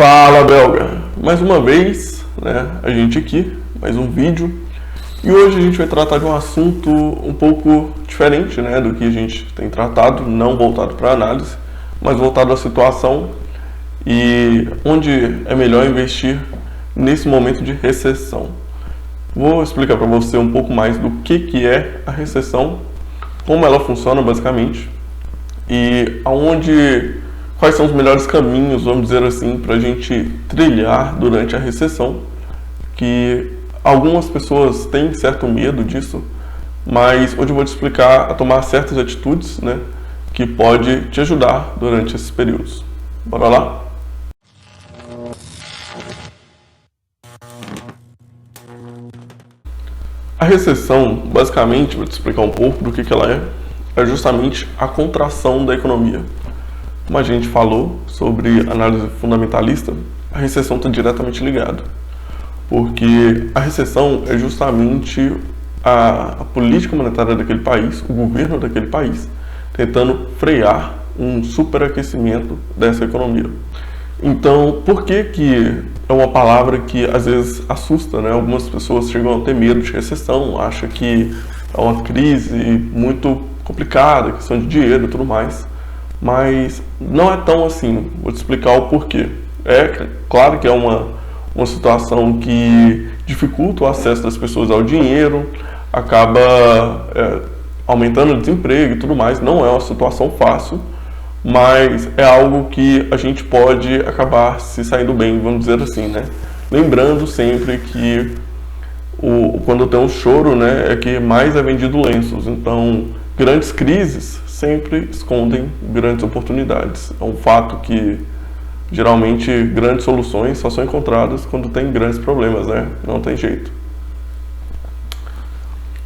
Fala, belga! Mais uma vez, né, a gente aqui, mais um vídeo. E hoje a gente vai tratar de um assunto um pouco diferente, né, do que a gente tem tratado, não voltado para análise, mas voltado à situação e onde é melhor investir nesse momento de recessão. Vou explicar para você um pouco mais do que é a recessão, como ela funciona basicamente e quais são os melhores caminhos, vamos dizer assim, para a gente trilhar durante a recessão, que algumas pessoas têm certo medo disso, mas hoje eu vou te explicar a tomar certas atitudes, né, que pode te ajudar durante esses períodos. Bora lá? A recessão, basicamente, vou te explicar um pouco do que ela é justamente a contração da economia. Como a gente falou sobre análise fundamentalista, a recessão está diretamente ligada, porque a recessão é justamente a política monetária daquele país, o governo daquele país, tentando frear um superaquecimento dessa economia. Então, por que é uma palavra que às vezes assusta, né? Algumas pessoas chegam a ter medo de recessão, acham que é uma crise muito complicada, questão de dinheiro e tudo mais. Mas não é tão assim, vou te explicar o porquê. É claro que é uma situação que dificulta o acesso das pessoas ao dinheiro, acaba aumentando o desemprego e tudo mais, não é uma situação fácil, mas é algo que a gente pode acabar se saindo bem, vamos dizer assim, né? Lembrando sempre que quando tem um choro, né, é que mais é vendido lenços, então grandes crises sempre escondem grandes oportunidades. É um fato que geralmente grandes soluções só são encontradas quando tem grandes problemas, né? Não tem jeito.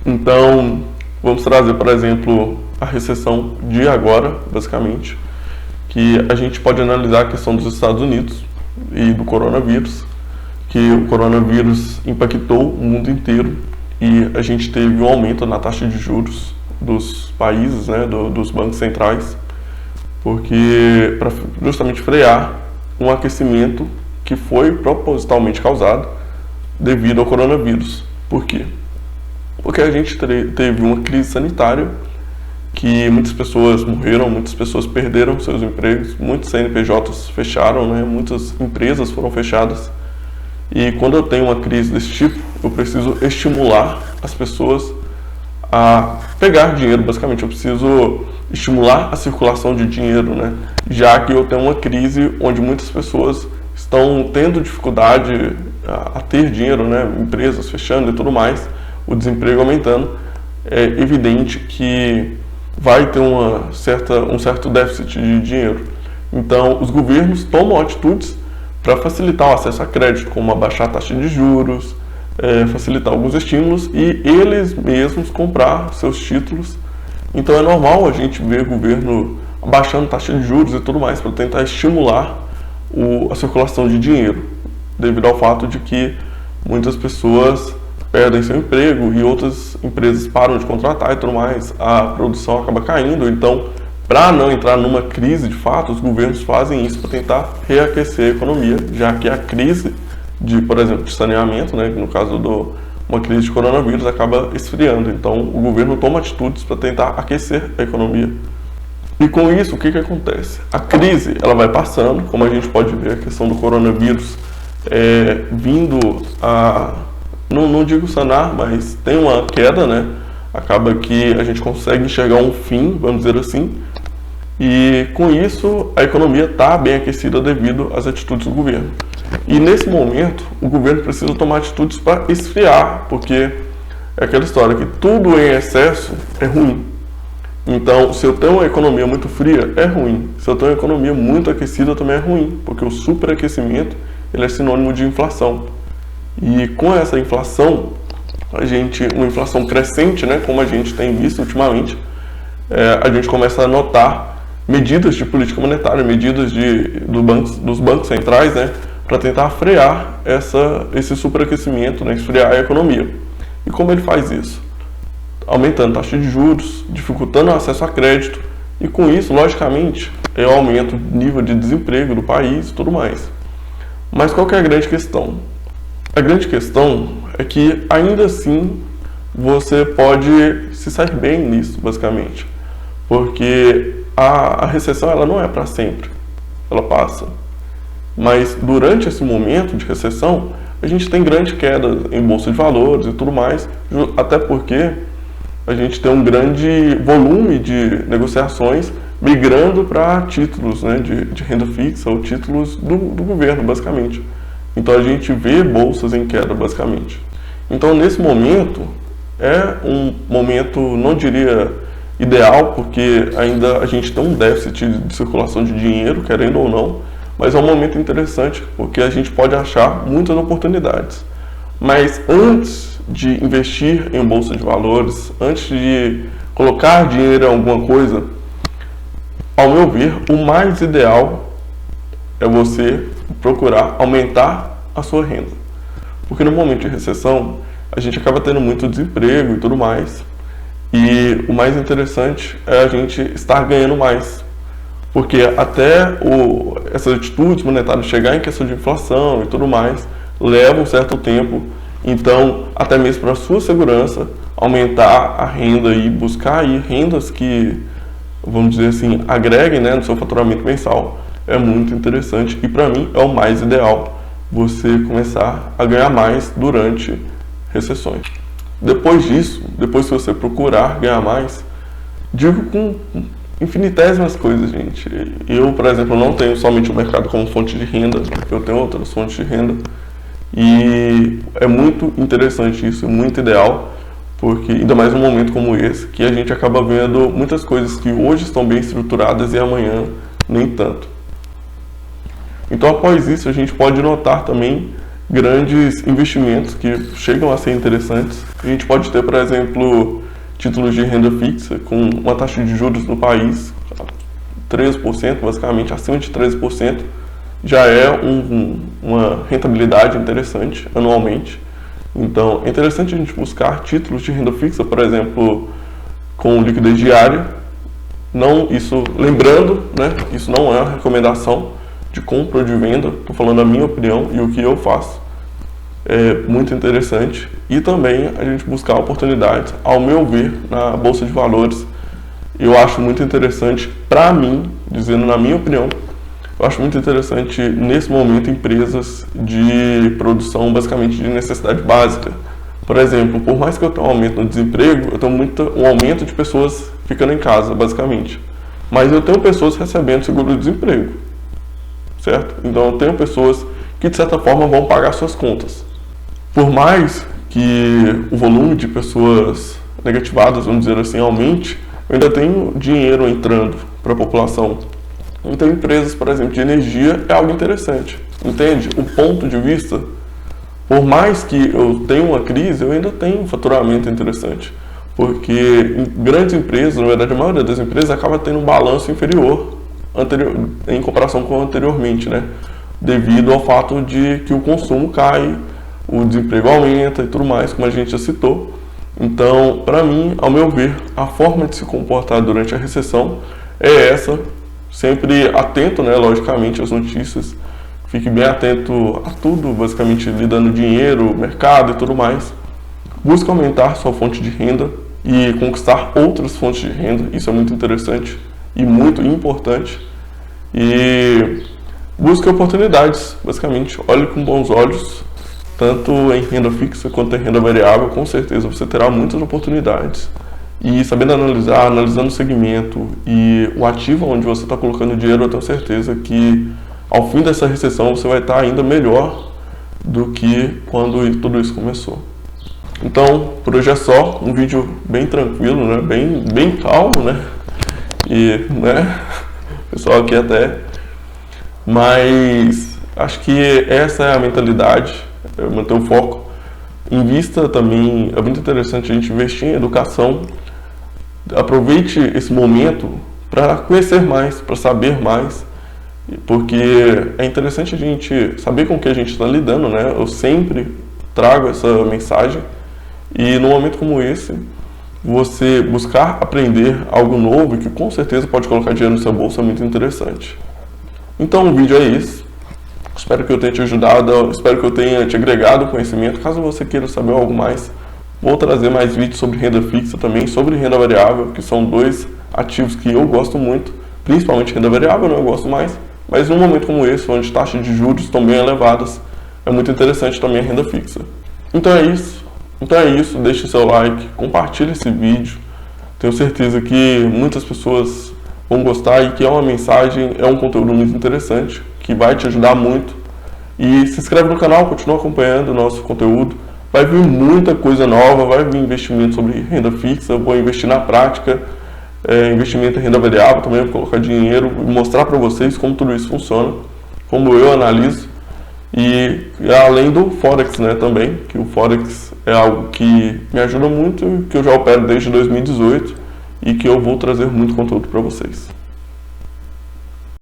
Então, vamos trazer, por exemplo, a recessão de agora, basicamente, que a gente pode analisar a questão dos Estados Unidos e do coronavírus, que o coronavírus impactou o mundo inteiro e a gente teve um aumento na taxa de juros dos países, né, dos bancos centrais, porque para justamente frear um aquecimento que foi propositalmente causado devido ao coronavírus. Por quê? Porque a gente teve uma crise sanitária que muitas pessoas morreram, muitas pessoas perderam seus empregos, muitos CNPJs fecharam, né, muitas empresas foram fechadas. E quando eu tenho uma crise desse tipo, eu preciso estimular as pessoas a pegar dinheiro, basicamente. Eu preciso estimular a circulação de dinheiro, né? Já que eu tenho uma crise onde muitas pessoas estão tendo dificuldade a ter dinheiro, né? Empresas fechando e tudo mais, o desemprego aumentando, é evidente que vai ter um certo déficit de dinheiro. Então, os governos tomam atitudes para facilitar o acesso a crédito, como abaixar a taxa de juros, facilitar alguns estímulos e eles mesmos comprar seus títulos. Então é normal a gente ver o governo abaixando taxa de juros e tudo mais para tentar estimular a circulação de dinheiro, devido ao fato de que muitas pessoas perdem seu emprego e outras empresas param de contratar e tudo mais, a produção acaba caindo. Então, para não entrar numa crise de fato, os governos fazem isso para tentar reaquecer a economia, já que a crise por exemplo, de saneamento, né, que no caso uma crise de coronavírus acaba esfriando. Então, o governo toma atitudes para tentar aquecer a economia. E com isso, o que acontece? A crise ela vai passando, como a gente pode ver, a questão do coronavírus vindo a, não digo sanar, mas tem uma queda, né? Acaba que a gente consegue enxergar um fim, vamos dizer assim, e com isso a economia está bem aquecida devido às atitudes do governo. E nesse momento o governo precisa tomar atitudes para esfriar, porque é aquela história que tudo em excesso é ruim. Então, se eu tenho uma economia muito fria, é ruim. Se eu tenho uma economia muito aquecida, também é ruim, porque o superaquecimento ele é sinônimo de inflação. E com essa inflação, uma inflação crescente, né, como a gente tem visto ultimamente, a gente começa a notar medidas de política monetária, medidas dos bancos centrais, né, para tentar frear esse superaquecimento, né, esfriar a economia. E como ele faz isso? Aumentando a taxa de juros, dificultando o acesso a crédito, e com isso, logicamente, aumenta o nível de desemprego do país e tudo mais. Mas qual que é a grande questão? A grande questão é que ainda assim você pode se sair bem nisso, basicamente. Porque a recessão ela não é para sempre, ela passa. Mas durante esse momento de recessão, a gente tem grande queda em bolsa de valores e tudo mais, até porque a gente tem um grande volume de negociações migrando para títulos, né, de renda fixa ou títulos do governo, basicamente. Então a gente vê bolsas em queda, basicamente. Então nesse momento é um momento, não diria ideal, porque ainda a gente tem um déficit de circulação de dinheiro, querendo ou não, mas é um momento interessante porque a gente pode achar muitas oportunidades. Mas antes de investir em bolsa de valores, antes de colocar dinheiro em alguma coisa, ao meu ver, o mais ideal é você procurar aumentar a sua renda. Porque no momento de recessão, a gente acaba tendo muito desemprego e tudo mais. E o mais interessante é a gente estar ganhando mais. Porque até essas atitudes monetárias chegar em questão de inflação e tudo mais, leva um certo tempo. Então, até mesmo para a sua segurança, aumentar a renda e buscar aí rendas que, vamos dizer assim, agreguem, né, no seu faturamento mensal, é muito interessante e para mim é o mais ideal, você começar a ganhar mais durante recessões. Depois disso, depois que você procurar ganhar mais, digo com infinitésimas coisas, gente. Eu, por exemplo, não tenho somente o mercado como fonte de renda, eu tenho outras fontes de renda. E é muito interessante isso, muito ideal, porque ainda mais num momento como esse, que a gente acaba vendo muitas coisas que hoje estão bem estruturadas e amanhã nem tanto. Então, após isso, a gente pode notar também grandes investimentos que chegam a ser interessantes. A gente pode ter, por exemplo, títulos de renda fixa com uma taxa de juros no país 13%, basicamente acima de 13%. Já é uma rentabilidade interessante anualmente. Então, é interessante a gente buscar títulos de renda fixa, por exemplo, com liquidez diária. Não, isso, lembrando, né, isso não é uma recomendação de compra ou de venda, estou falando a minha opinião e o que eu faço. É muito interessante. E também a gente buscar oportunidades, ao meu ver, na Bolsa de Valores. Eu acho muito interessante, para mim, dizendo na minha opinião, eu acho muito interessante, nesse momento, empresas de produção, basicamente, de necessidade básica. Por exemplo, por mais que eu tenha um aumento no desemprego, eu tenho um aumento de pessoas ficando em casa, basicamente. Mas eu tenho pessoas recebendo seguro-desemprego, certo? Então, eu tenho pessoas que, de certa forma, vão pagar suas contas. Por mais que o volume de pessoas negativadas, vamos dizer assim, aumente, eu ainda tenho dinheiro entrando para a população. Então, empresas, por exemplo, de energia é algo interessante, entende? O ponto de vista, por mais que eu tenha uma crise, eu ainda tenho um faturamento interessante, porque em grandes empresas, na verdade a maioria das empresas acaba tendo um balanço inferior em comparação com anteriormente, né? Devido ao fato de que o consumo cai, o desemprego aumenta e tudo mais, como a gente já citou. Então, para mim, ao meu ver, a forma de se comportar durante a recessão é essa. Sempre atento, né, logicamente, às notícias. Fique bem atento a tudo, basicamente lidando dinheiro, mercado e tudo mais. Busque aumentar sua fonte de renda e conquistar outras fontes de renda. Isso é muito interessante e muito importante. E busque oportunidades, basicamente. Olhe com bons olhos, tanto em renda fixa quanto em renda variável. Com certeza você terá muitas oportunidades. E sabendo analisar, analisando o segmento e o ativo onde você está colocando dinheiro, eu tenho certeza que ao fim dessa recessão você vai estar ainda melhor do que quando tudo isso começou. Então, por hoje é só, um vídeo bem tranquilo, né? Bem calmo, né? E, né? Pessoal aqui até. Mas acho que essa é a mentalidade, manter o foco. Invista também, é muito interessante a gente investir em educação. Aproveite esse momento para conhecer mais, para saber mais, porque é interessante a gente saber com o que a gente está lidando, né? Eu sempre trago essa mensagem e num momento como esse, você buscar aprender algo novo que com certeza pode colocar dinheiro no seu bolso é muito interessante. Então o vídeo é esse. Espero que eu tenha te ajudado, espero que eu tenha te agregado conhecimento. Caso você queira saber algo mais, vou trazer mais vídeos sobre renda fixa também, sobre renda variável, que são dois ativos que eu gosto muito, principalmente renda variável, eu gosto mais, mas num momento como esse, onde taxas de juros estão bem elevadas, é muito interessante também a renda fixa. Então é isso, deixe seu like, compartilhe esse vídeo, tenho certeza que muitas pessoas vão gostar e que é uma mensagem, é um conteúdo muito interessante, que vai te ajudar muito. E se inscreve no canal, continua acompanhando o nosso conteúdo. Vai vir muita coisa nova, vai vir investimento sobre renda fixa, vou investir na prática, investimento em renda variável também, vou colocar dinheiro e mostrar para vocês como tudo isso funciona, como eu analiso. E além do Forex, né, também, que o Forex é algo que me ajuda muito, que eu já opero desde 2018 e que eu vou trazer muito conteúdo para vocês.